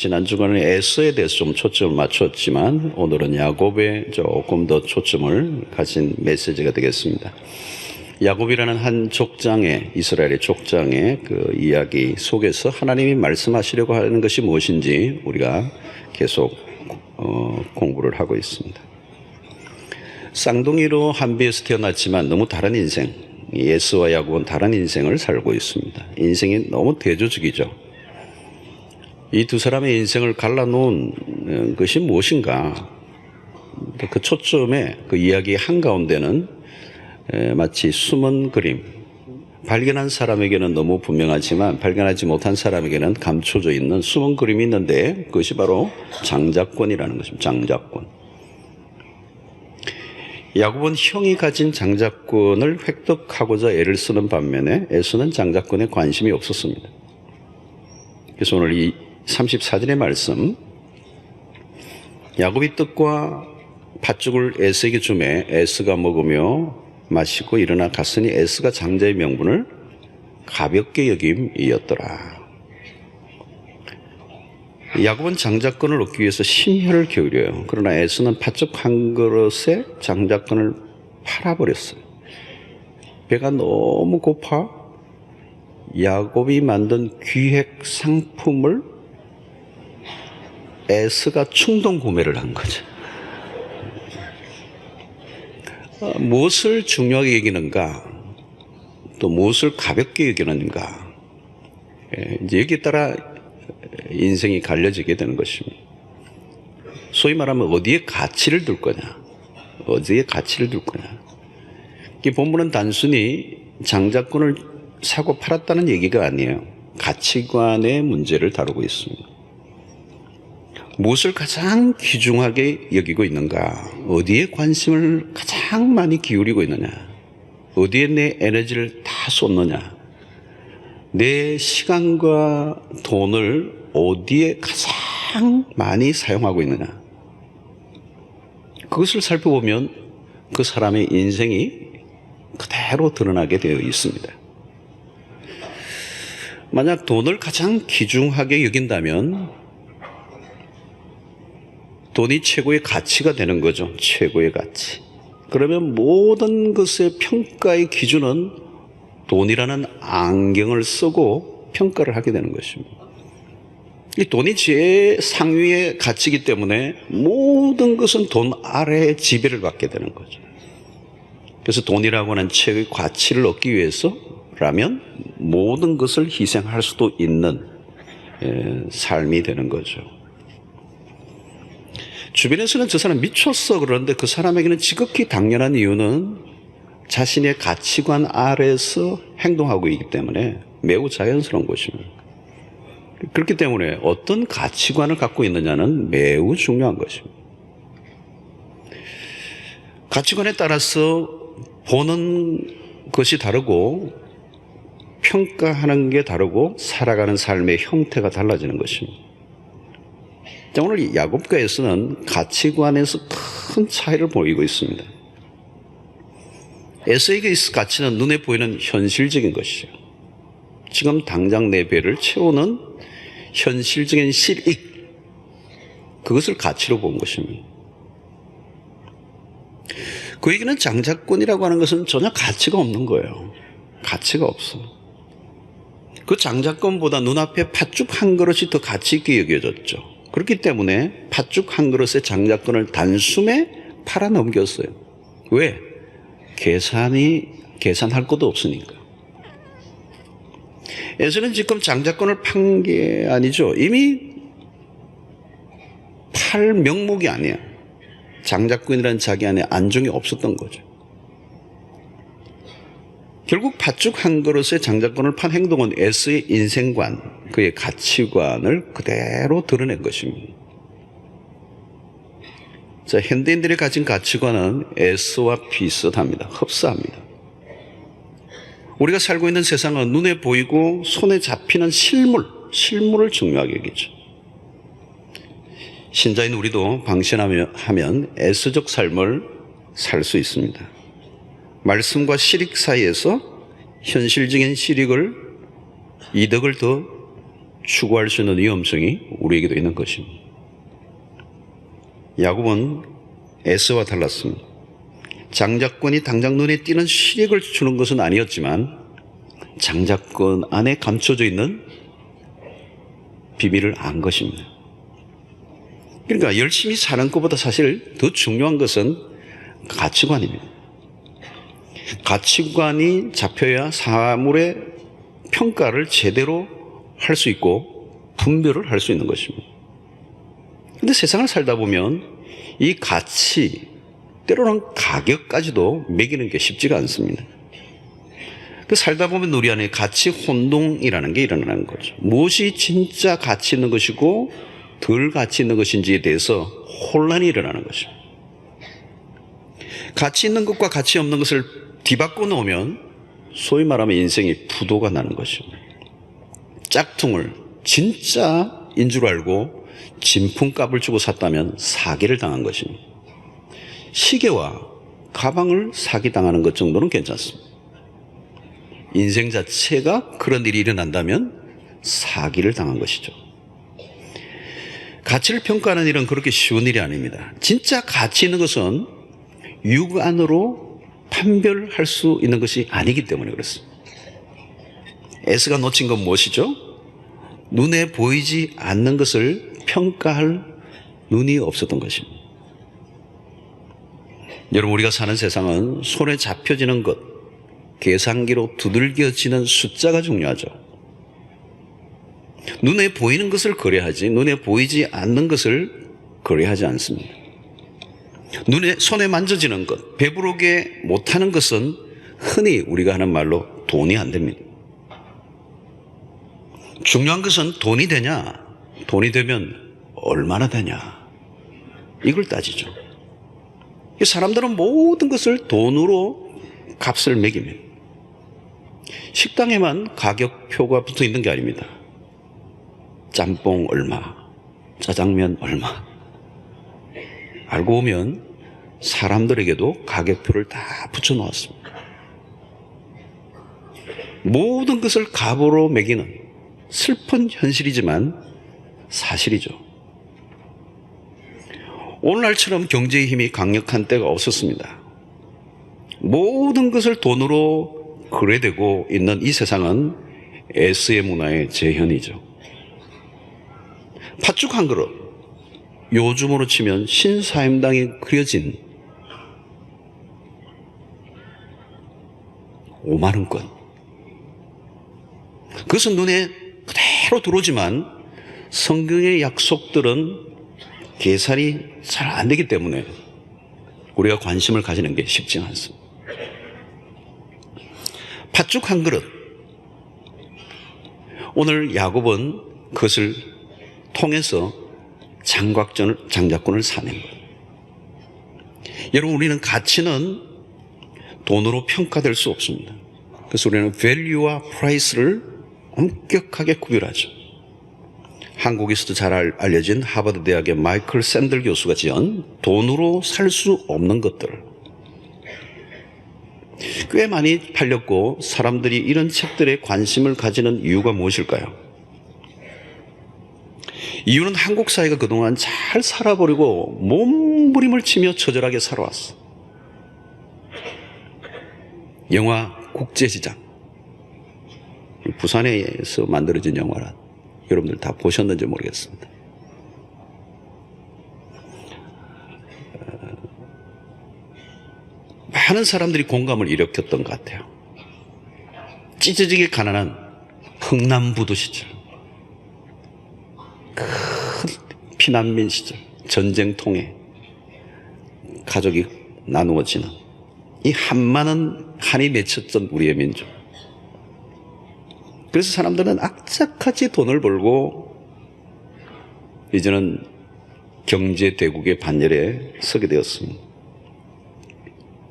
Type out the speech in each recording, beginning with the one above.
지난 주간에 에서에 대해서 좀 초점을 맞췄지만 오늘은 야곱에 조금 더 초점을 가진 메시지가 되겠습니다. 야곱이라는 한 족장의, 이스라엘의 족장의 그 이야기 속에서 하나님이 말씀하시려고 하는 것이 무엇인지 우리가 계속 공부를 하고 있습니다. 쌍둥이로 한비에서 태어났지만 너무 다른 인생, 에서와 야곱은 다른 인생을 살고 있습니다. 인생이 너무 대조적이죠. 이 두 사람의 인생을 갈라놓은 것이 무엇인가? 그 초점에 그 이야기 한가운데는 마치 숨은 그림, 발견한 사람에게는 너무 분명하지만 발견하지 못한 사람에게는 감춰져 있는 숨은 그림이 있는데 그것이 바로 장자권이라는 것입니다. 장자권. 야곱은 형이 가진 장자권을 획득하고자 애를 쓰는 반면에 에서는 장자권에 관심이 없었습니다. 그래서 오늘 이 34절의 말씀, 야곱이 떡과 팥죽을 에서에게 주매 에서가 먹으며 마시고 일어나 갔으니 에서가 장자의 명분을 가볍게 여김이었더라. 야곱은 장자권을 얻기 위해서 심혈을 기울여요. 그러나 에서는 팥죽 한 그릇에 장자권을 팔아버렸어요. 배가 너무 고파 야곱이 만든 기획 상품을 에서가 충동 구매를 한 거죠. 무엇을 중요하게 여기는가, 또 무엇을 가볍게 여기는가, 이제 여기에 따라 인생이 갈려지게 되는 것입니다. 소위 말하면 어디에 가치를 둘 거냐, 어디에 가치를 둘 거냐. 이 본문은 단순히 장자권을 사고 팔았다는 얘기가 아니에요. 가치관의 문제를 다루고 있습니다. 무엇을 가장 귀중하게 여기고 있는가? 어디에 관심을 가장 많이 기울이고 있느냐? 어디에 내 에너지를 다 쏟느냐? 내 시간과 돈을 어디에 가장 많이 사용하고 있느냐? 그것을 살펴보면 그 사람의 인생이 그대로 드러나게 되어 있습니다. 만약 돈을 가장 귀중하게 여긴다면 돈이 최고의 가치가 되는 거죠. 최고의 가치. 그러면 모든 것의 평가의 기준은 돈이라는 안경을 쓰고 평가를 하게 되는 것입니다. 이 돈이 제일 상위의 가치이기 때문에 모든 것은 돈 아래의 지배를 받게 되는 거죠. 그래서 돈이라고 하는 최고의 가치를 얻기 위해서라면 모든 것을 희생할 수도 있는 삶이 되는 거죠. 주변에서는 저 사람 미쳤어 그러는데 그 사람에게는 지극히 당연한 이유는 자신의 가치관 아래에서 행동하고 있기 때문에 매우 자연스러운 것입니다. 그렇기 때문에 어떤 가치관을 갖고 있느냐는 매우 중요한 것입니다. 가치관에 따라서 보는 것이 다르고 평가하는 게 다르고 살아가는 삶의 형태가 달라지는 것입니다. 자, 오늘 야곱과 에서는 가치관에서 큰 차이를 보이고 있습니다. 에서에게 있을 가치는 눈에 보이는 현실적인 것이죠. 지금 당장 내 배를 채우는 현실적인 실익, 그것을 가치로 본 것입니다. 그에게는 장자권이라고 하는 것은 전혀 가치가 없는 거예요. 가치가 없어. 그 장자권보다 눈앞에 팥죽 한 그릇이 더 가치 있게 여겨졌죠. 그렇기 때문에 팥죽 한 그릇의 장자권을 단숨에 팔아 넘겼어요. 왜? 계산할 것도 없으니까. 에서는 지금 장자권을 판 게 아니죠. 이미 팔 명목이 아니야. 장자권이라는 자기 안에 안정이 없었던 거죠. 결국 팥죽 한 그릇의 장자권을 판 행동은 에서의 인생관, 그의 가치관을 그대로 드러낸 것입니다. 자, 현대인들이 가진 가치관은 에서와 비슷합니다. 흡사합니다. 우리가 살고 있는 세상은 눈에 보이고 손에 잡히는 실물을 중요하게 여기죠. 신자인 우리도 방신하면 에서적 삶을 살 수 있습니다. 말씀과 실익 사이에서 현실적인 이득을 더 추구할 수 있는 위험성이 우리에게도 있는 것입니다. 야곱은 에서와 달랐습니다. 장자권이 당장 눈에 띄는 실익을 주는 것은 아니었지만 장자권 안에 감춰져 있는 비밀을 안 것입니다. 그러니까 열심히 사는 것보다 사실 더 중요한 것은 가치관입니다. 가치관이 잡혀야 사물의 평가를 제대로 할 수 있고 분별을 할 수 있는 것입니다. 그런데 세상을 살다 보면 이 가치, 때로는 가격까지도 매기는 게 쉽지가 않습니다. 살다 보면 우리 안에 가치 혼동이라는 게 일어나는 거죠. 무엇이 진짜 가치 있는 것이고 덜 가치 있는 것인지에 대해서 혼란이 일어나는 거죠. 가치 있는 것과 가치 없는 것을 뒤바꿔 놓으면 소위 말하면 인생이 부도가 나는 것입니다. 짝퉁을 진짜인 줄 알고 진품값을 주고 샀다면 사기를 당한 것입니다. 시계와 가방을 사기당하는 것 정도는 괜찮습니다. 인생 자체가 그런 일이 일어난다면 사기를 당한 것이죠. 가치를 평가하는 일은 그렇게 쉬운 일이 아닙니다. 진짜 가치 있는 것은 육안으로 판별할 수 있는 것이 아니기 때문에 그렇습니다. 에스가 놓친 건 무엇이죠? 눈에 보이지 않는 것을 평가할 눈이 없었던 것입니다. 여러분, 우리가 사는 세상은 손에 잡혀지는 것, 계산기로 두들겨지는 숫자가 중요하죠. 눈에 보이는 것을 거래하지 눈에 보이지 않는 것을 거래하지 않습니다. 손에 만져지는 것, 배부르게 못하는 것은 흔히 우리가 하는 말로 돈이 안 됩니다. 중요한 것은 돈이 되냐, 돈이 되면 얼마나 되냐, 이걸 따지죠. 사람들은 모든 것을 돈으로 값을 매깁니다. 식당에만 가격표가 붙어 있는 게 아닙니다. 짬뽕 얼마, 짜장면 얼마. 알고 보면 사람들에게도 가격표를 다 붙여 놓았습니다. 모든 것을 값으로 매기는 슬픈 현실이지만 사실이죠. 오늘날처럼 경제의 힘이 강력한 때가 없었습니다. 모든 것을 돈으로 거래되고 있는 이 세상은 S의 문화의 재현이죠. 팥죽 한 그릇, 요즘으로 치면 신사임당이 그려진 5만 원권. 그것은 눈에 그대로 들어오지만 성경의 약속들은 계산이 잘 안 되기 때문에 우리가 관심을 가지는 게 쉽지 않습니다. 팥죽 한 그릇. 오늘 야곱은 그것을 통해서 장자권을 사는 거예요. 여러분, 우리는 가치는 돈으로 평가될 수 없습니다. 그래서 우리는 value와 price를 엄격하게 구별하죠. 한국에서도 잘 알려진 하버드 대학의 마이클 샌들 교수가 지은 돈으로 살 수 없는 것들, 꽤 많이 팔렸고 사람들이 이런 책들에 관심을 가지는 이유가 무엇일까요? 이유는 한국 사회가 그동안 잘 살아버리고 몸부림을 치며 처절하게 살아왔어. 영화 국제시장, 부산에서 만들어진 영화라 여러분들 다 보셨는지 모르겠습니다. 많은 사람들이 공감을 일으켰던 것 같아요. 찢어지게 가난한 흥남부도 시절, 큰 피난민 시절, 전쟁통에 가족이 나누어지는 이 한많은 한이 맺혔던 우리의 민족. 그래서 사람들은 악착같이 돈을 벌고 이제는 경제 대국의 반열에 서게 되었습니다.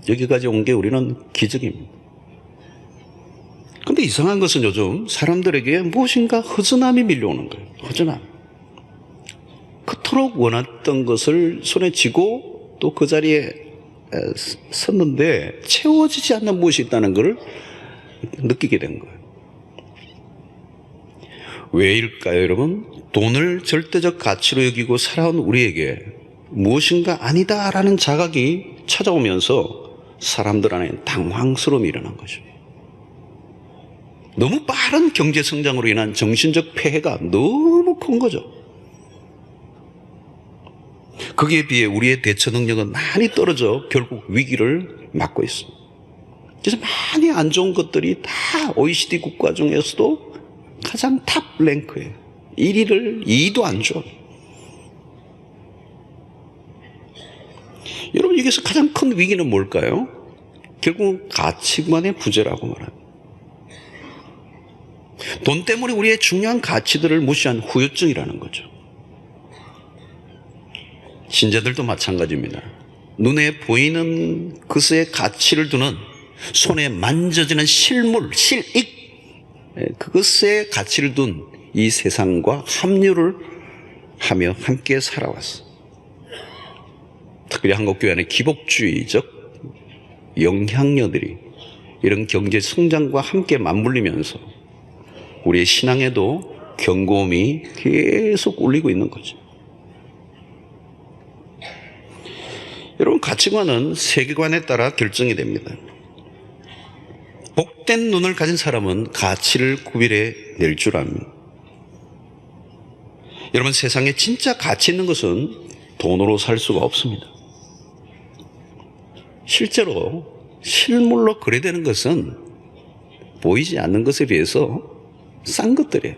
여기까지 온 게 우리는 기적입니다. 그런데 이상한 것은 요즘 사람들에게 무엇인가 허전함이 밀려오는 거예요. 허전함. 그토록 원했던 것을 손에 쥐고 또 그 자리에 섰는데 채워지지 않는 무엇이 있다는 것을 느끼게 된 거예요. 왜일까요, 여러분? 돈을 절대적 가치로 여기고 살아온 우리에게 무엇인가 아니다라는 자각이 찾아오면서 사람들 안에 당황스러움이 일어난 거죠. 너무 빠른 경제 성장으로 인한 정신적 폐해가 너무 큰 거죠. 거기에 비해 우리의 대처 능력은 많이 떨어져 결국 위기를 맞고 있습니다. 그래서 많이 안 좋은 것들이 다 OECD 국가 중에서도 가장 탑 랭크예요. 1위를 2위도 안 줘. 여러분, 여기서 가장 큰 위기는 뭘까요? 결국 가치관의 부재라고 말합니다. 돈 때문에 우리의 중요한 가치들을 무시한 후유증이라는 거죠. 신자들도 마찬가지입니다. 눈에 보이는 것의 가치를 두는, 손에 만져지는 실물, 실익, 그것의 가치를 둔 이 세상과 합류를 하며 함께 살아왔어. 특별히 한국교회 안에 기복주의적 영향력들이 이런 경제 성장과 함께 맞물리면서 우리의 신앙에도 경고음이 계속 울리고 있는 거죠. 여러분, 가치관은 세계관에 따라 결정이 됩니다. 복된 눈을 가진 사람은 가치를 구별해 낼 줄 압니다. 여러분, 세상에 진짜 가치 있는 것은 돈으로 살 수가 없습니다. 실제로 실물로 거래되는 것은 보이지 않는 것에 비해서 싼 것들이에요.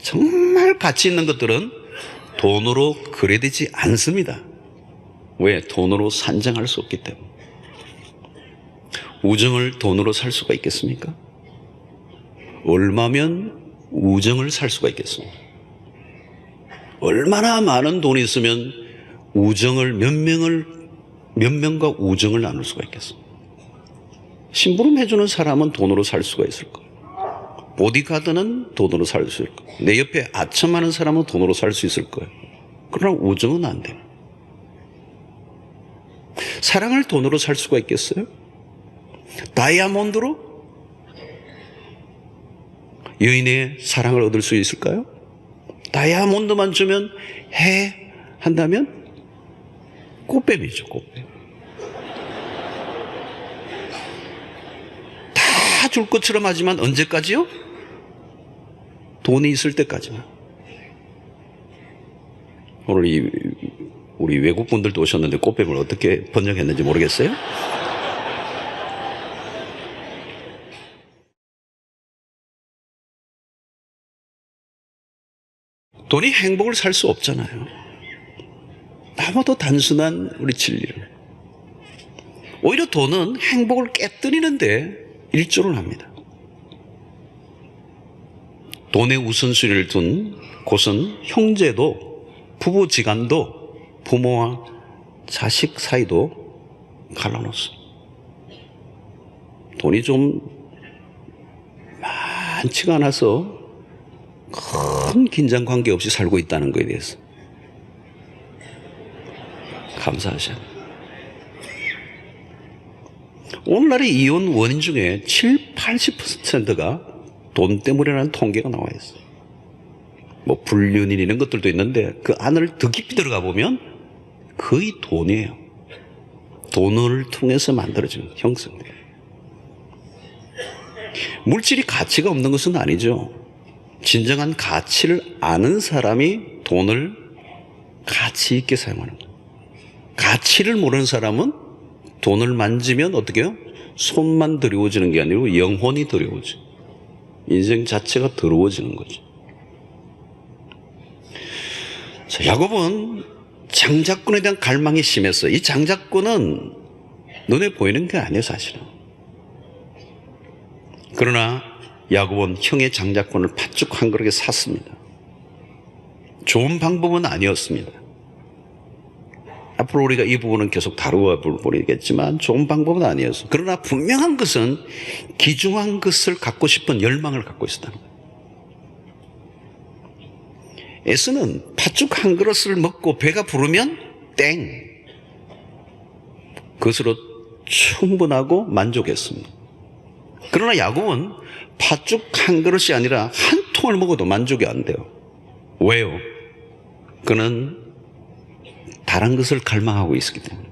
정말 가치 있는 것들은 돈으로 거래되지 않습니다. 왜? 돈으로 산정할 수 없기 때문에. 우정을 돈으로 살 수가 있겠습니까? 얼마면 우정을 살 수가 있겠습니까? 얼마나 많은 돈이 있으면 우정을 몇 명과 우정을 나눌 수가 있겠습니까? 심부름 해주는 사람은 돈으로 살 수가 있을 거예요. 보디가드는 돈으로 살 수 있을 거예요. 내 옆에 아첨하는 사람은 돈으로 살 수 있을 거예요. 그러나 우정은 안 돼요. 사랑을 돈으로 살 수가 있겠어요? 다이아몬드로 여인의 사랑을 얻을 수 있을까요? 다이아몬드만 주면 해 한다면 꽃뱀이죠, 꽃뱀. 다 줄 것처럼 하지만 언제까지요? 돈이 있을 때까지만. 오늘 우리 외국분들도 오셨는데 꽃뱀을 어떻게 번역했는지 모르겠어요? 돈이 행복을 살 수 없잖아요. 너무도 단순한 우리 진리를. 오히려 돈은 행복을 깨뜨리는데 일조를 합니다. 돈의 우선순위를 둔 곳은 형제도, 부부지간도, 부모와 자식 사이도 갈라놓습니다. 돈이 좀 많지가 않아서 큰 긴장 관계 없이 살고 있다는 것에 대해서 감사하셔야 합니다. 오늘날의 이혼 원인 중에 80%가 돈 때문이라는 통계가 나와 있어요. 뭐 불륜인 이런 것들도 있는데 그 안을 더 깊이 들어가 보면 거의 돈이에요. 돈을 통해서 만들어지는 형성돼요. 물질이 가치가 없는 것은 아니죠. 진정한 가치를 아는 사람이 돈을 가치 있게 사용하는 거예요. 가치를 모르는 사람은 돈을 만지면 어떻게 해요? 손만 더러워지는 게 아니고 영혼이 더러워져. 인생 자체가 더러워지는 거죠. 자, 야곱은 장자권에 대한 갈망이 심했어요. 이 장자권은 눈에 보이는 게 아니에요, 사실은. 그러나 야곱은 형의 장자권을 팥죽 한 그릇에 샀습니다. 좋은 방법은 아니었습니다. 앞으로 우리가 이 부분은 계속 다루어 보겠지만 좋은 방법은 아니었어요. 그러나 분명한 것은 귀중한 것을 갖고 싶은 열망을 갖고 있었다는 거예요. 에서는 팥죽 한 그릇을 먹고 배가 부르면 땡, 그것으로 충분하고 만족했습니다. 그러나 야곱은 팥죽 한 그릇이 아니라 한 통을 먹어도 만족이 안 돼요. 왜요? 그는 다른 것을 갈망하고 있었기 때문에.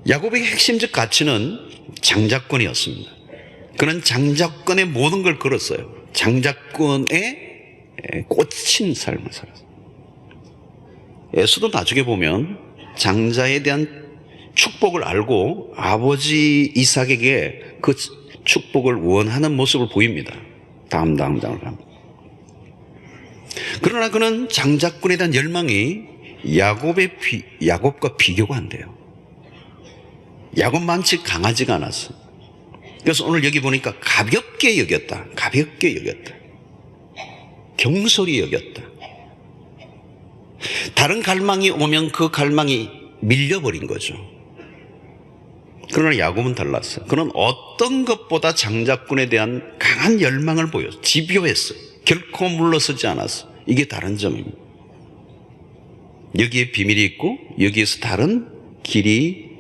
야곱의 핵심적 가치는 장자권이었습니다. 그는 장자권의 모든 걸 걸었어요. 장자권에 꽂힌 삶을 살았어요. 에서도 나중에 보면 장자에 대한 축복을 알고 아버지 이삭에게 그 축복을 원하는 모습을 보입니다. 다음 장을 가면. 그러나 그는 장자권에 대한 열망이 야곱과 비교가 안 돼요. 야곱만치 강하지가 않았어요. 그래서 오늘 여기 보니까 가볍게 여겼다. 가볍게 여겼다. 경솔히 여겼다. 다른 갈망이 오면 그 갈망이 밀려버린 거죠. 그러나 야곱은 달랐어요. 그는 어떤 것보다 장자권에 대한 강한 열망을 보였어요. 집요했어요. 결코 물러서지 않았어요. 이게 다른 점입니다. 여기에 비밀이 있고 여기에서 다른 길이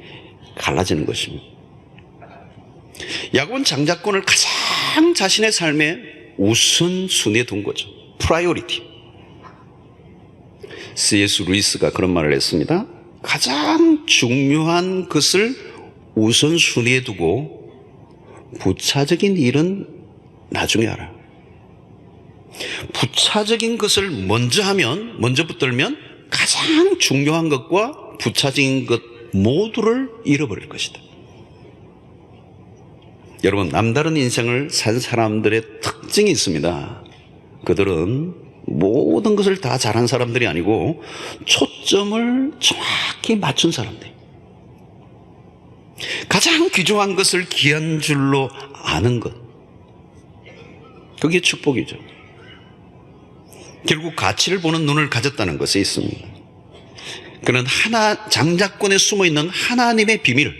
갈라지는 것입니다. 야곱은 장자권을 가장 자신의 삶의 우선순위에 둔 거죠. 프라이오리티. C.S. 루이스가 그런 말을 했습니다. 가장 중요한 것을 우선순위에 두고 부차적인 일은 나중에 알아. 부차적인 것을 먼저 붙들면 가장 중요한 것과 부차적인 것 모두를 잃어버릴 것이다. 여러분, 남다른 인생을 산 사람들의 특징이 있습니다. 그들은 모든 것을 다 잘한 사람들이 아니고 초점을 정확히 맞춘 사람들. 가장 귀중한 것을 귀한 줄로 아는 것. 그게 축복이죠. 결국 가치를 보는 눈을 가졌다는 것에 있습니다. 그는 장자권에 숨어있는 하나님의 비밀,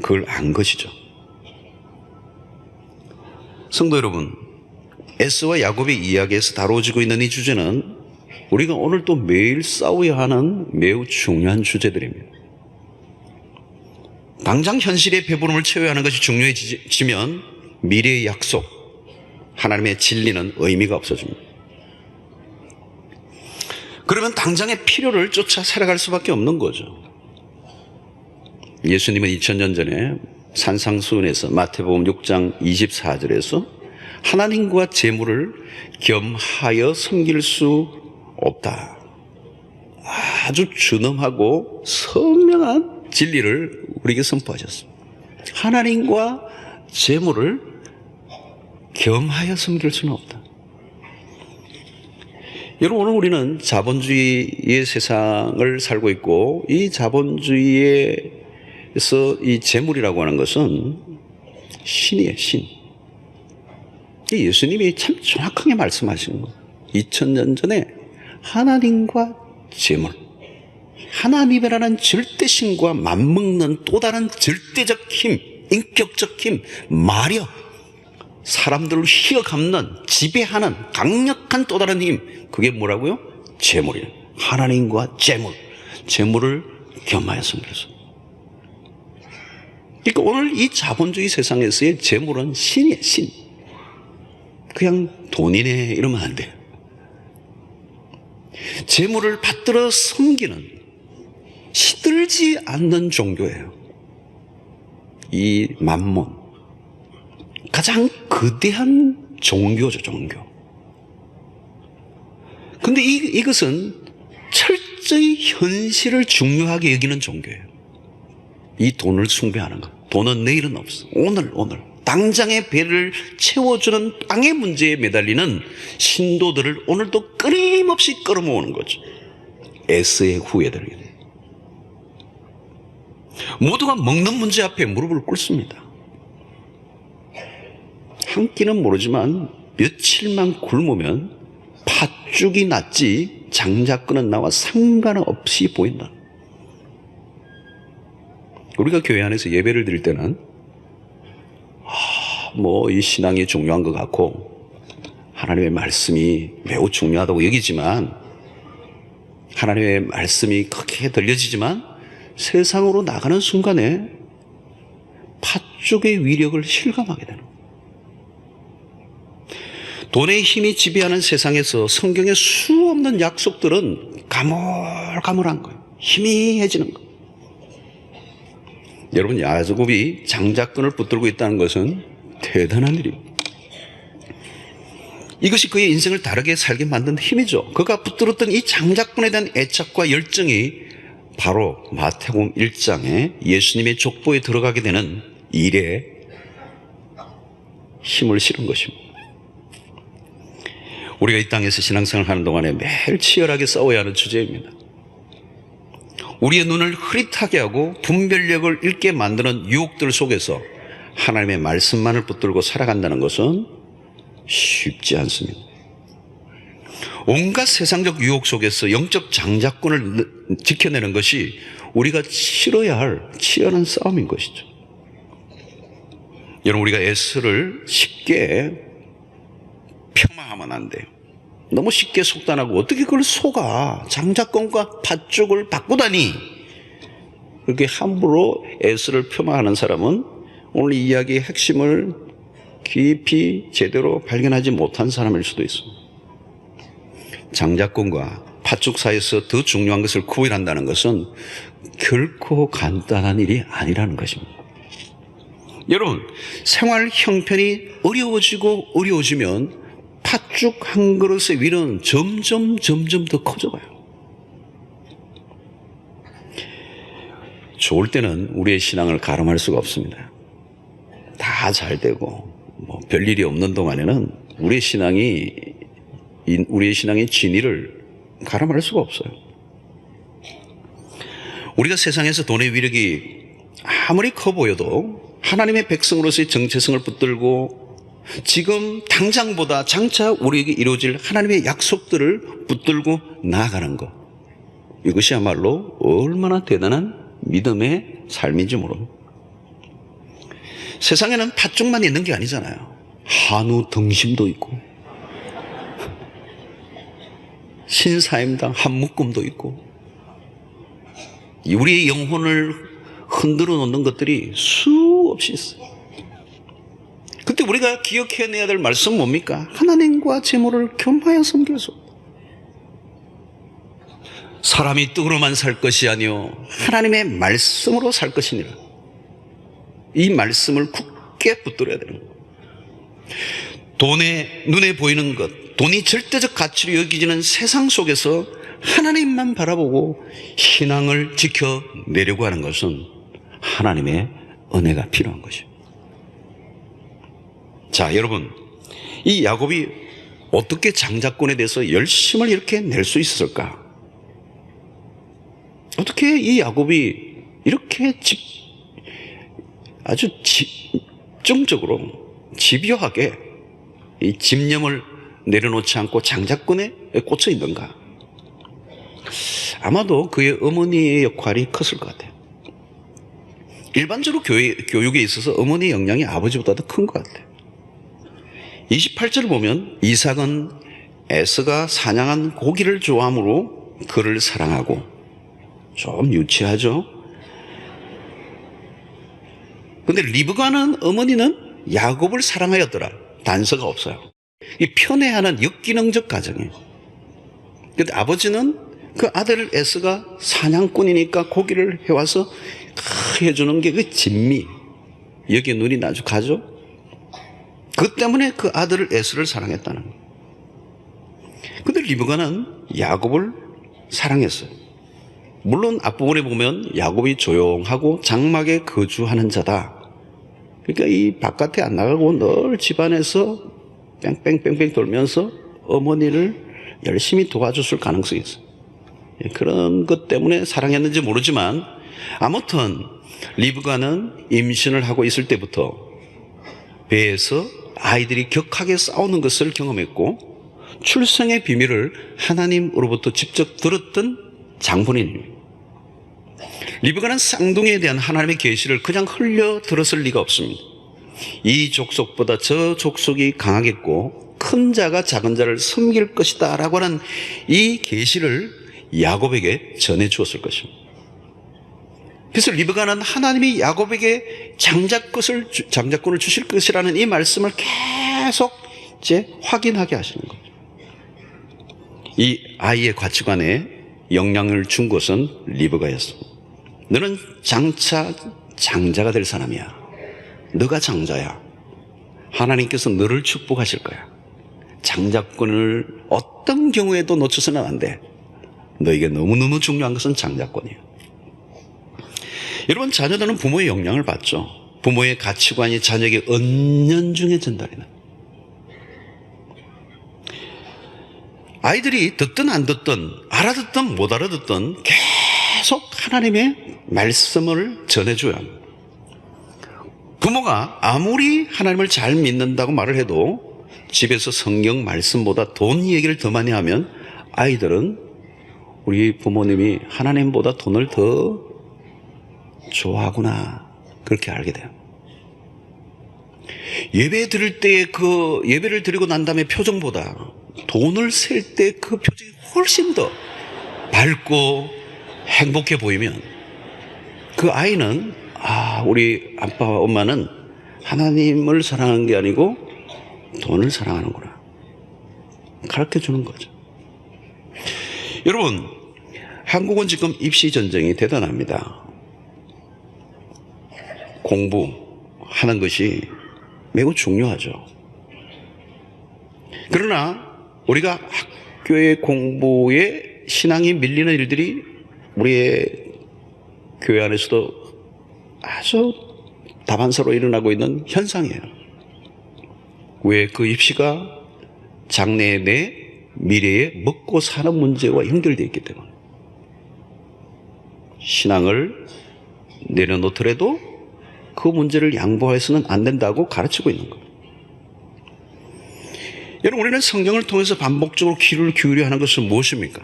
그걸 안 것이죠. 성도 여러분, 에서와 야곱의 이야기에서 다뤄지고 있는 이 주제는 우리가 오늘 또 매일 싸워야 하는 매우 중요한 주제들입니다. 당장 현실의 배부름을 채워야 하는 것이 중요해지면 미래의 약속, 하나님의 진리는 의미가 없어집니다. 그러면 당장의 필요를 쫓아 살아갈 수밖에 없는 거죠. 예수님은 2000년 전에 산상수훈에서 마태복음 6장 24절에서 하나님과 재물을 겸하여 섬길 수 없다. 아주 준엄하고 선명한 진리를 우리에게 선포하셨습니다. 하나님과 재물을 겸하여 섬길 수는 없다. 여러분, 오늘 우리는 자본주의의 세상을 살고 있고 이 자본주의에서 이 재물이라고 하는 것은 신이에요, 신. 예수님이 참 정확하게 말씀하시는 거예요. 2000년 전에 하나님과 재물, 하나님이라는 절대신과 맞먹는 또 다른 절대적 힘, 인격적 힘, 마력, 사람들을 휘어감는, 지배하는 강력한 또 다른 힘, 그게 뭐라고요? 재물이에요. 하나님과 재물, 재물을 겸하여 섬겨서. 그러니까 오늘 이 자본주의 세상에서의 재물은 신이에요, 신. 그냥 돈이네 이러면 안 돼요. 재물을 받들어 섬기는 시들지 않는 종교예요. 이 만몬, 가장 거대한 종교죠, 종교. 근데 이것은 철저히 현실을 중요하게 여기는 종교예요. 이 돈을 숭배하는 것. 돈은 내일은 없어. 오늘. 당장의 배를 채워주는 땅의 문제에 매달리는 신도들을 오늘도 끊임없이 끌어모으는 거죠. 에스의 후예들에게. 모두가 먹는 문제 앞에 무릎을 꿇습니다. 한 끼는 모르지만 며칠만 굶으면 팥죽이 낫지 장자권은 나와 상관없이 보인다. 우리가 교회 안에서 예배를 드릴 때는 이 신앙이 중요한 것 같고 하나님의 말씀이 매우 중요하다고 여기지만, 하나님의 말씀이 크게 들려지지만 세상으로 나가는 순간에 팥죽의 위력을 실감하게 되는 거예요. 돈의 힘이 지배하는 세상에서 성경의 수없는 약속들은 가물가물한 거예요. 희미해지는 거예요. 여러분, 야곱이 장자권을 붙들고 있다는 것은 대단한 일입니다. 이것이 그의 인생을 다르게 살게 만든 힘이죠. 그가 붙들었던 이 장자권에 대한 애착과 열정이 바로 마태복음 1장에 예수님의 족보에 들어가게 되는 일에 힘을 실은 것입니다. 우리가 이 땅에서 신앙생활을 하는 동안에 매일 치열하게 싸워야 하는 주제입니다. 우리의 눈을 흐릿하게 하고 분별력을 잃게 만드는 유혹들 속에서 하나님의 말씀만을 붙들고 살아간다는 것은 쉽지 않습니다. 온갖 세상적 유혹 속에서 영적 장자권을 지켜내는 것이 우리가 치러야 할 치열한 싸움인 것이죠. 여러분, 우리가 에스를 쉽게 폄하하면 안 돼요. 너무 쉽게 속단하고 어떻게 그걸 속아? 장자권과 팥죽을 바꾸다니. 그렇게 함부로 에스를 폄하하는 사람은 오늘 이 이야기의 핵심을 깊이 제대로 발견하지 못한 사람일 수도 있습니다. 장자권과 팥죽 사이에서 더 중요한 것을 구별한다는 것은 결코 간단한 일이 아니라는 것입니다. 여러분, 생활 형편이 어려워지면 팥죽 한 그릇의 위로는 점점 더 커져가요. 좋을 때는 우리의 신앙을 가름할 수가 없습니다. 다 잘 되고 별일이 없는 동안에는 우리의 신앙의 진위를 가름할 수가 없어요. 우리가 세상에서 돈의 위력이 아무리 커 보여도 하나님의 백성으로서의 정체성을 붙들고 지금 당장보다 장차 우리에게 이루어질 하나님의 약속들을 붙들고 나아가는 것, 이것이야말로 얼마나 대단한 믿음의 삶인지 모릅니다. 세상에는 팥죽만 있는 게 아니잖아요. 한우 등심도 있고 신사임당 한 묶음도 있고 우리의 영혼을 흔들어 놓는 것들이 수없이 있어요. 그때 우리가 기억해내야 될 말씀 뭡니까? 하나님과 재물을 겸하여 섬길 수 없다. 사람이 떡으로만 살 것이 아니요 하나님의 말씀으로 살 것이니라. 이 말씀을 굳게 붙들어야 되는 거예요. 돈에 눈에 보이는 것, 돈이 절대적 가치로 여기지는 세상 속에서 하나님만 바라보고 신앙을 지켜내려고 하는 것은 하나님의 은혜가 필요한 것이에요. 자, 여러분, 이 야곱이 어떻게 장자권에 대해서 열심을 이렇게 낼 수 있었을까? 어떻게 이 야곱이 이렇게 아주 집중적으로 집요하게 이 집념을 내려놓지 않고 장자권에 꽂혀 있는가? 아마도 그의 어머니의 역할이 컸을 것 같아요. 일반적으로 교육에 있어서 어머니의 영향이 아버지보다 더 큰 것 같아요. 28절을 보면 이삭은 에서가 사냥한 고기를 좋아하므로 그를 사랑하고, 좀 유치하죠. 근데 리브가는 어머니는 야곱을 사랑하였더라. 단서가 없어요. 이 편애하는 역기능적 가정이에요. 근데 아버지는 그 아들 에서가 사냥꾼이니까 고기를 해와서 해주는 게 그 진미, 여기에 눈이 아주 가죠. 그 때문에 그 아들을 에서를 사랑했다는 거예요. 근데 리브가는 야곱을 사랑했어요. 물론 앞부분에 보면 야곱이 조용하고 장막에 거주하는 자다. 그러니까 이 바깥에 안 나가고 늘 집안에서 뺑뺑뺑뺑 돌면서 어머니를 열심히 도와줬을 가능성이 있어요. 그런 것 때문에 사랑했는지 모르지만 아무튼 리브가는 임신을 하고 있을 때부터 배에서 아이들이 격하게 싸우는 것을 경험했고 출생의 비밀을 하나님으로부터 직접 들었던 장본인입니다. 리브가는 쌍둥이에 대한 하나님의 계시를 그냥 흘려 들었을 리가 없습니다. 이 족속보다 저 족속이 강하겠고 큰 자가 작은 자를 섬길 것이다 라고 하는 이 계시를 야곱에게 전해 주었을 것입니다. 그래서 리브가는 하나님이 야곱에게 장자권을 주실 것이라는 이 말씀을 계속 번째 확인하게 하시는 거죠. 이 아이의 가치관에 영향을 준 것은 리브가였습니다. 너는 장차 장자가 될 사람이야. 너가 장자야. 하나님께서 너를 축복하실 거야. 장자권을 어떤 경우에도 놓쳐서는 안 돼. 너에게 너무너무 중요한 것은 장자권이야. 여러분, 자녀들은 부모의 영향을 받죠. 부모의 가치관이 자녀에게 은연중에 전달이 나. 아이들이 듣든 안 듣든 알아듣든 못 알아듣든 계속 하나님의 말씀을 전해줘야 합니다. 부모가 아무리 하나님을 잘 믿는다고 말을 해도 집에서 성경 말씀보다 돈 얘기를 더 많이 하면 아이들은 우리 부모님이 하나님보다 돈을 더 좋아하구나, 그렇게 알게 돼요. 예배 드릴 때 그 예배를 드리고 난 다음에 표정보다 돈을 셀 때 그 표정이 훨씬 더 밝고 행복해 보이면 그 아이는 우리 아빠와 엄마는 하나님을 사랑하는 게 아니고 돈을 사랑하는구나, 가르쳐 주는 거죠. 여러분, 한국은 지금 입시 전쟁이 대단합니다. 공부하는 것이 매우 중요하죠. 그러나 우리가 학교의 공부에 신앙이 밀리는 일들이 우리의 교회 안에서도 아주 다반사로 일어나고 있는 현상이에요. 왜? 그 입시가 장래의 내 미래에 먹고 사는 문제와 연결되어 있기 때문에. 신앙을 내려놓더라도 그 문제를 양보해서는 안 된다고 가르치고 있는 거예요. 여러분, 우리는 성경을 통해서 반복적으로 귀를 기울여 하는 것은 무엇입니까?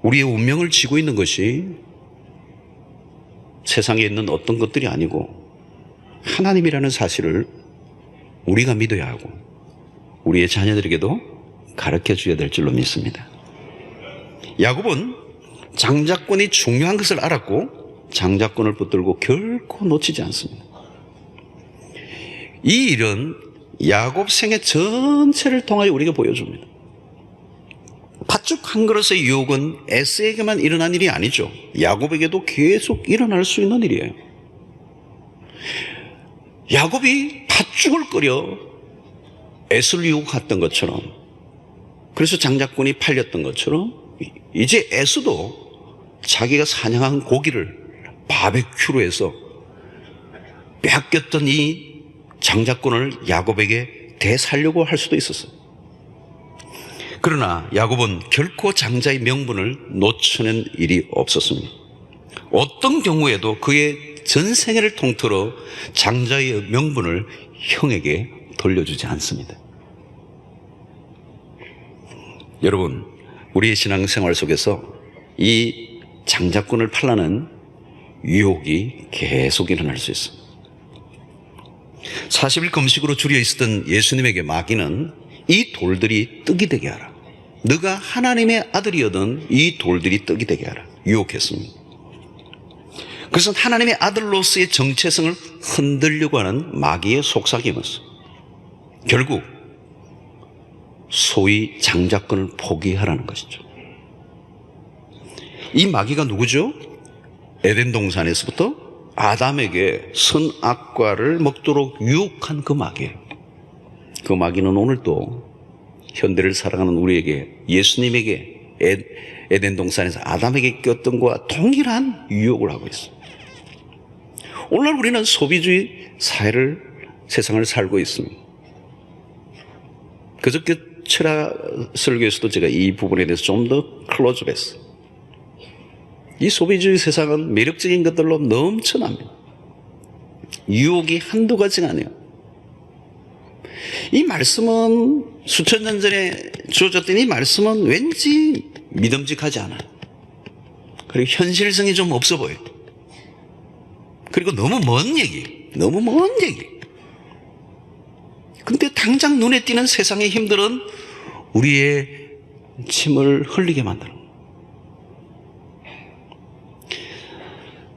우리의 운명을 쥐고 있는 것이 세상에 있는 어떤 것들이 아니고 하나님이라는 사실을 우리가 믿어야 하고 우리의 자녀들에게도 가르쳐 줘야 될 줄로 믿습니다. 야곱은 장자권이 중요한 것을 알았고 장자권을 붙들고 결코 놓치지 않습니다. 이 일은 야곱 생애 전체를 통하여 우리가 보여줍니다. 팥죽 한 그릇의 유혹은 에스에게만 일어난 일이 아니죠. 야곱에게도 계속 일어날 수 있는 일이에요. 야곱이 팥죽을 끓여 에스를 유혹했던 것처럼, 그래서 장자권이 팔렸던 것처럼, 이제 에스도 자기가 사냥한 고기를 바베큐로 해서 빼앗겼던 이 장자권을 야곱에게 되살려고 할 수도 있었어요. 그러나 야곱은 결코 장자의 명분을 놓쳐낸 일이 없었습니다. 어떤 경우에도 그의 전생애를 통틀어 장자의 명분을 형에게 돌려주지 않습니다. 여러분, 우리의 신앙생활 속에서 이 장자권을 팔라는 유혹이 계속 일어날 수 있습니다. 40일 금식으로 줄여 있었던 예수님에게 마귀는 이 돌들이 떡이 되게 하라, 너가 하나님의 아들이거든 이 돌들이 떡이 되게 하라 유혹했습니다. 그것은 하나님의 아들로서의 정체성을 흔들려고 하는 마귀의 속삭임이었어요. 결국 소위 장자권을 포기하라는 것이죠. 이 마귀가 누구죠? 에덴 동산에서부터 아담에게 선악과를 먹도록 유혹한 그 마귀예요. 그 마귀는 오늘도 현대를 살아가는 우리에게, 예수님에게 에덴 동산에서 아담에게 꼈던 것과 동일한 유혹을 하고 있어요. 오늘날 우리는 소비주의 세상을 살고 있습니다. 그저께 철학 설교에서도 제가 이 부분에 대해서 좀 더 클로즈업했어요. 이 소비주의 세상은 매력적인 것들로 넘쳐납니다. 유혹이 한두 가지가 아니에요. 이 말씀은 수천 년 전에 주어졌던 이 말씀은 왠지 믿음직하지 않아요. 그리고 현실성이 좀 없어 보여요. 그리고 너무 먼 얘기. 근데 당장 눈에 띄는 세상의 힘들은 우리의 침을 흘리게 만드는 거예요.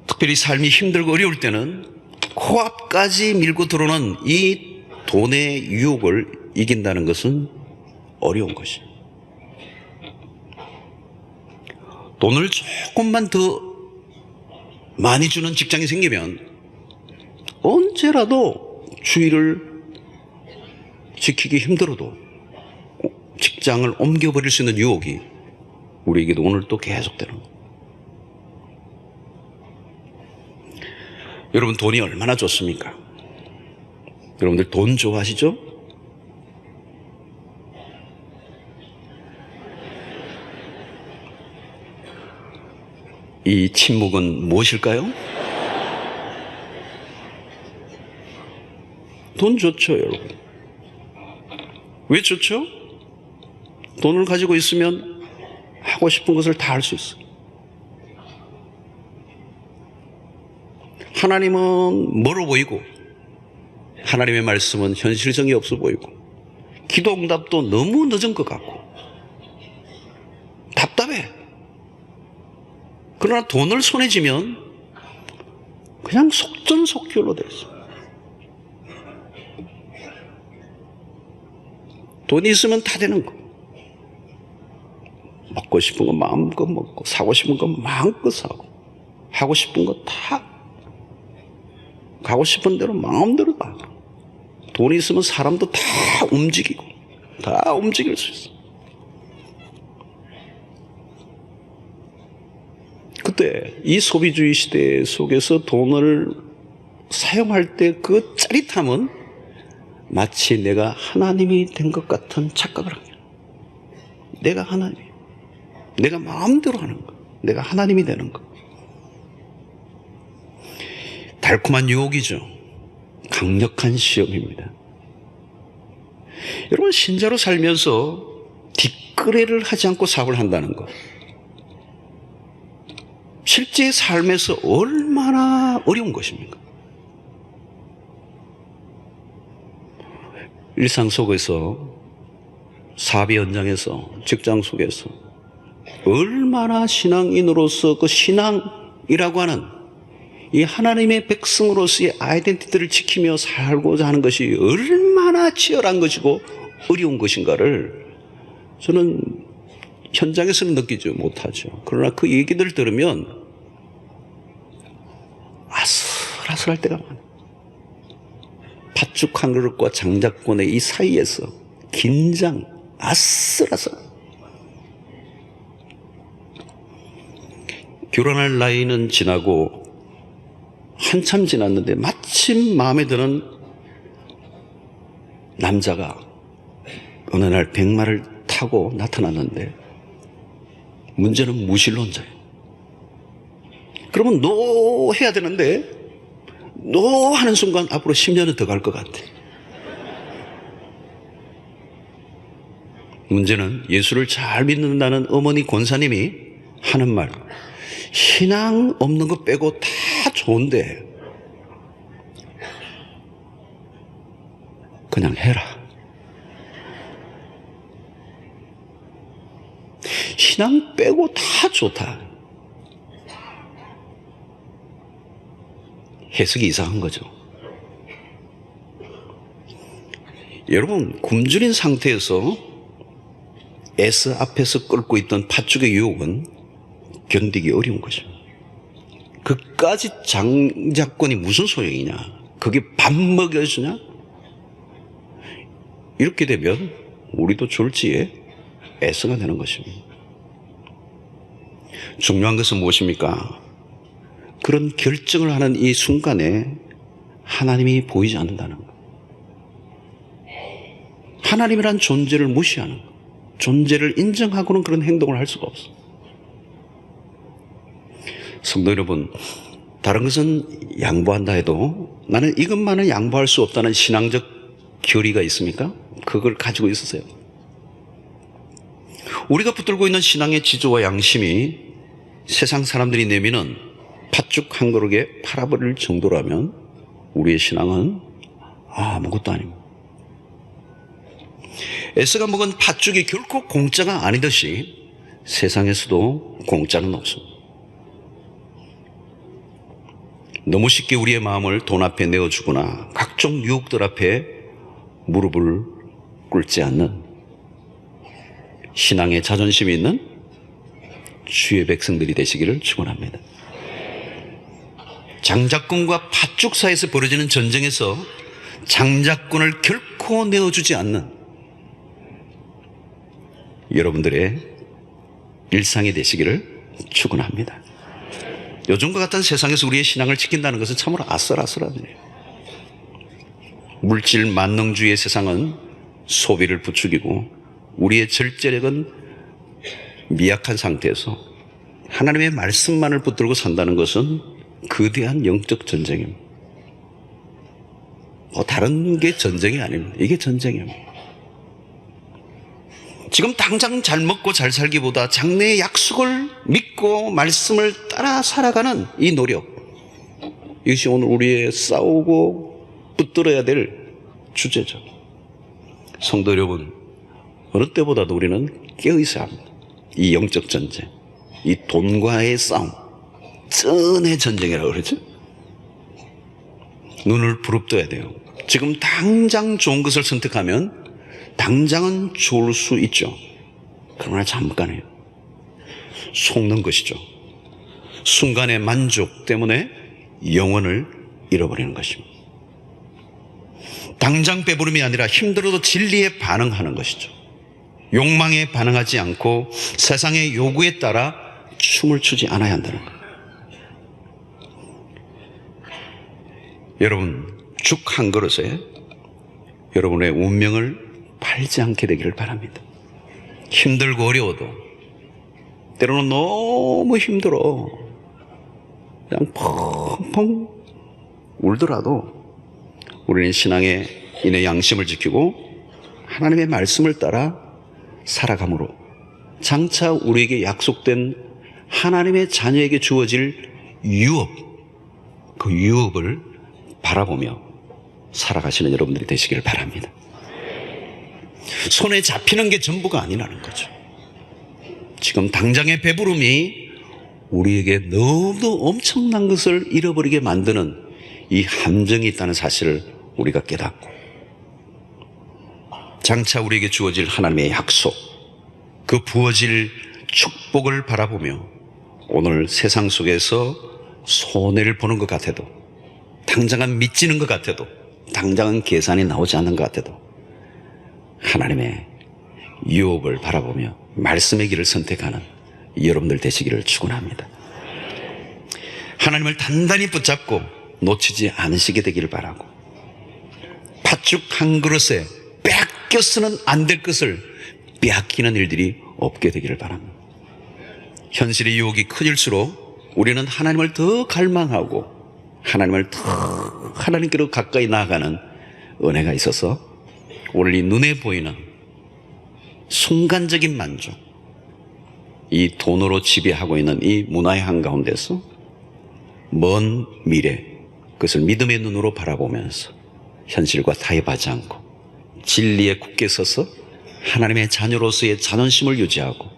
특별히 삶이 힘들고 어려울 때는 코앞까지 밀고 들어오는 이 돈의 유혹을 이긴다는 것은 어려운 것이. 돈을 조금만 더 많이 주는 직장이 생기면 언제라도 주의를 지키기 힘들어도 직장을 옮겨버릴 수 있는 유혹이 우리에게도 오늘 또 계속되는 거예요. 여러분, 돈이 얼마나 좋습니까? 여러분들 돈 좋아하시죠? 이 침묵은 무엇일까요? 돈 좋죠, 여러분. 왜 좋죠? 돈을 가지고 있으면 하고 싶은 것을 다 할 수 있어요. 하나님은 멀어 보이고 하나님의 말씀은 현실성이 없어 보이고 기도 응답도 너무 늦은 것 같고 답답해. 그러나 돈을 손에 쥐면 그냥 속전속결로 돼 있어요. 돈이 있으면 다 되는 거. 먹고 싶은 거 마음껏 먹고 사고 싶은 거 마음껏 사고 하고 싶은 거 다 가고 싶은 대로 마음대로 다. 돈이 있으면 사람도 다 움직이고 다 움직일 수 있어. 그때 이 소비주의 시대 속에서 돈을 사용할 때 그 짜릿함은 마치 내가 하나님이 된 것 같은 착각을 합니다. 내가 하나님이에요. 내가 마음대로 하는 거. 내가 하나님이 되는 거. 달콤한 유혹이죠. 강력한 시험입니다. 여러분, 신자로 살면서 뒷거래를 하지 않고 사업을 한다는 것. 실제 삶에서 얼마나 어려운 것입니까? 일상 속에서, 사업의 현장에서, 직장 속에서 얼마나 신앙인으로서 그 신앙이라고 하는 이 하나님의 백성으로서의 아이덴티티를 지키며 살고자 하는 것이 얼마나 치열한 것이고 어려운 것인가를 저는 현장에서는 느끼지 못하죠. 그러나 그 얘기들을 들으면 아슬아슬할 때가 많아요. 팥죽 한 그릇과 장자권의 이 사이에서 긴장, 아슬아슬. 결혼할 나이는 지나고 한참 지났는데 마침 마음에 드는 남자가 어느 날 백마를 타고 나타났는데 문제는 무신론자예요. 그러면 노 해야 되는데 노 하는 순간 앞으로 10년은 더 갈 것 같아. 문제는 예수를 잘 믿는다는 어머니 권사님이 하는 말, 신앙 없는 거 빼고 다 좋은데 그냥 해라. 신앙 빼고 다 좋다. 해석이 이상한 거죠. 여러분, 굶주린 상태에서 S 앞에서 끓고 있던 팥죽의 유혹은 견디기 어려운 거죠. 그까지 장자권이 무슨 소용이냐? 그게 밥 먹여주냐? 이렇게 되면 우리도 졸지에 S가 되는 것입니다. 중요한 것은 무엇입니까? 그런 결정을 하는 이 순간에 하나님이 보이지 않는다는 것. 하나님이란 존재를 무시하는 것. 존재를 인정하고는 그런 행동을 할 수가 없어. 성도 여러분, 다른 것은 양보한다 해도 나는 이것만은 양보할 수 없다는 신앙적 결의가 있습니까? 그걸 가지고 있으세요. 우리가 붙들고 있는 신앙의 지조와 양심이 세상 사람들이 내미는 팥죽 한 그릇에 팔아버릴 정도라면 우리의 신앙은 아무것도 아닙니다. 에스가 먹은 팥죽이 결코 공짜가 아니듯이 세상에서도 공짜는 없습니다. 너무 쉽게 우리의 마음을 돈 앞에 내어주거나 각종 유혹들 앞에 무릎을 꿇지 않는 신앙의 자존심이 있는 주의 백성들이 되시기를 축원합니다. 장자권과 팥죽 사이에서 벌어지는 전쟁에서 장자권을 결코 내어주지 않는 여러분들의 일상이 되시기를 축원합니다. 요즘과 같은 세상에서 우리의 신앙을 지킨다는 것은 참으로 아슬아슬한 일이에요. 물질 만능주의의 세상은 소비를 부추기고 우리의 절제력은 미약한 상태에서 하나님의 말씀만을 붙들고 산다는 것은 거대한 영적 전쟁입니다. 다른 게 전쟁이 아닙니다. 이게 전쟁입니다. 지금 당장 잘 먹고 잘 살기보다 장래의 약속을 믿고 말씀을 따라 살아가는 이 노력, 이것이 오늘 우리의 싸우고 붙들어야 될 주제죠. 성도 여러분, 어느 때보다도 우리는 깨어있어야 합니다. 이 영적 전쟁, 이 돈과의 싸움, 쩐의 전쟁이라고 그러죠. 눈을 부릅떠야 돼요. 지금 당장 좋은 것을 선택하면 당장은 좋을 수 있죠. 그러나 잠깐이에요. 속는 것이죠. 순간의 만족 때문에 영혼을 잃어버리는 것입니다. 당장 배부름이 아니라 힘들어도 진리에 반응하는 것이죠. 욕망에 반응하지 않고 세상의 요구에 따라 춤을 추지 않아야 한다는 거예요. 여러분, 죽 한 그릇에 여러분의 운명을 팔지 않게 되기를 바랍니다. 힘들고 어려워도, 때로는 너무 힘들어 그냥 펑펑 울더라도 우리는 신앙의 인의 양심을 지키고 하나님의 말씀을 따라 살아감으로 장차 우리에게 약속된 하나님의 자녀에게 주어질 유업, 그 유업을 바라보며 살아가시는 여러분들이 되시길 바랍니다. 손에 잡히는 게 전부가 아니라는 거죠. 지금 당장의 배부름이 우리에게 너무 엄청난 것을 잃어버리게 만드는 이 함정이 있다는 사실을 우리가 깨닫고 장차 우리에게 주어질 하나님의 약속, 그 부어질 축복을 바라보며 오늘 세상 속에서 손해를 보는 것 같아도, 당장은 미치는 것 같아도, 당장은 계산이 나오지 않는 것 같아도 하나님의 유업을 바라보며 말씀의 길을 선택하는 여러분들 되시기를 축원합니다. 하나님을 단단히 붙잡고 놓치지 않으시게 되기를 바라고, 팥죽 한 그릇에 빼앗겨서는 안 될 것을 빼앗기는 일들이 없게 되기를 바랍니다. 현실의 유혹이 커질수록 우리는 하나님을 더 갈망하고 하나님을 더 하나님께로 가까이 나아가는 은혜가 있어서 오늘 이 눈에 보이는 순간적인 만족, 이 돈으로 지배하고 있는 이 문화의 한가운데서 먼 미래, 그것을 믿음의 눈으로 바라보면서 현실과 타협하지 않고 진리에 굳게 서서 하나님의 자녀로서의 자존심을 유지하고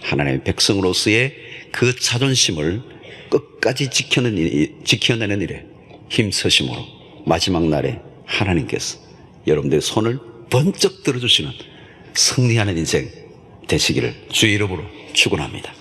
하나님의 백성으로서의 그 자존심을 끝까지 지켜내는 일에 힘쓰심으로 마지막 날에 하나님께서 여러분들의 손을 번쩍 들어주시는 승리하는 인생 되시기를 주의 이름으로 축원합니다.